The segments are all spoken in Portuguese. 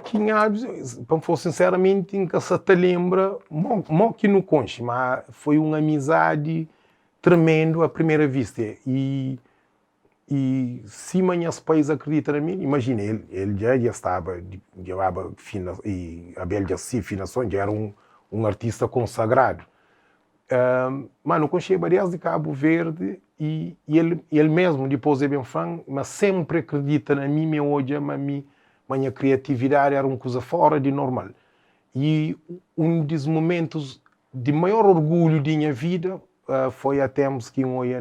que para for sinceramente, nunca se te lembra, mal que no conche, mas foi uma amizade tremendo à primeira vista. E se manhas pais acreditam em mim, imagina, ele já estava, e a Abel já se financiou, já era um artista consagrado. Mano, conheci Barias de Cabo Verde e ele mesmo, depois de Benfran, mas sempre acredita na mim, hoje, minha criatividade era uma coisa fora de normal. E um dos momentos de maior orgulho da minha vida foi a tempos que eu ia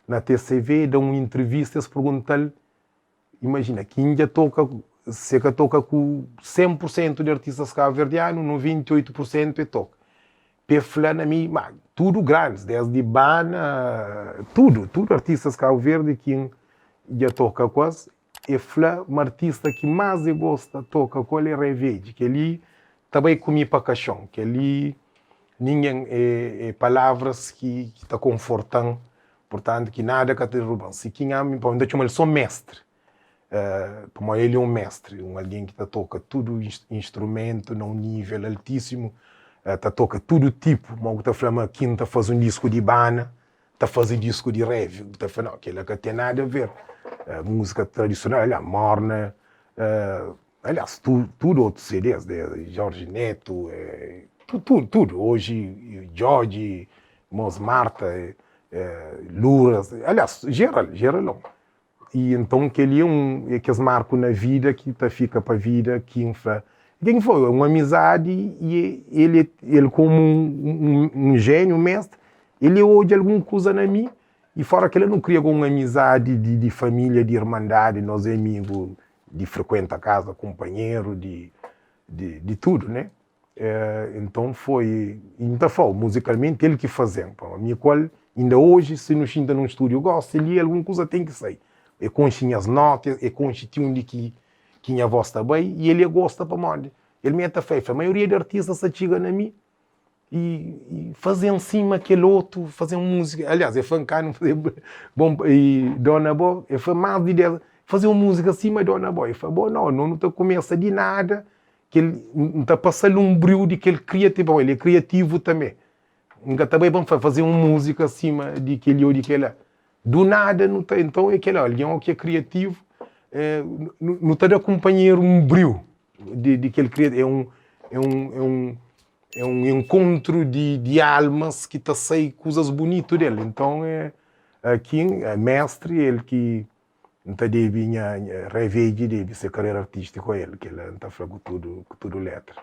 na TCV, dá uma entrevista, se pergunta-lhe, imagina, que ainda toca, se que toca com 100% de artistas cabo-verdianos, 98% é toca. Perfilando a mim, tudo grandes, desde Bana, tudo artistas cabo-verde que já toca quase. E um artista que mais eu gosto de tocar com ele é Revede, que ele também comi para caixão, que ele ninguém é palavras que te confortam, portanto, que nada que te roubam. Se quem ama, então ele só mestre. Como ele é um mestre, alguém que toca todo instrumento num nível altíssimo, toca todo tipo, como está falando aqui, está fazendo um disco de Bana, está fazendo disco de Reve, está falando que ele não tem nada a ver. Música tradicional, aliás, Morna, aliás, tudo outros CDs, de Jorge Neto, tudo. Hoje, Jorge, Mons Marta, Luras, aliás, geralão. E então que ele é que marcam na vida, que fica para a vida, quem foi? Uma amizade e ele como um gênio, um mestre, ele hoje alguma coisa na mim, e fora que ele não cria uma amizade de família, de irmandade, nós amigos, de frequenta a casa, companheiro, de tudo, né? Então ainda foi, musicalmente, ele que fazia. A minha qual, ainda hoje, se nos ainda num estúdio gosta, ele alguma coisa tem que sair. É conche as notas, é conche onde que a voz está bem, e ele gosta para onde. Ele me está feito. A maioria de artistas se chega na mim e fazem em cima aquele outro, fazem música. Aliás, é fancano, bom, e Dona Boa, é mais de 10, fazer uma música acima de Dona Boa. Eu falo, bom, não está começa de nada, que ele não está passando um brilho de que ele criativo, ele é criativo também. Nunca também vamos fazer uma música acima de que ele ou de que ele. Do nada, não tá, então é aquele alguém que é criativo, não está a acompanhar um brilho de que ele cria. É um encontro de almas que está a sair coisas bonitas dele. Então, aqui, mestre, ele que não deve Revede, deve ser carreira artística com ele, que ele está a fazer com tudo letra.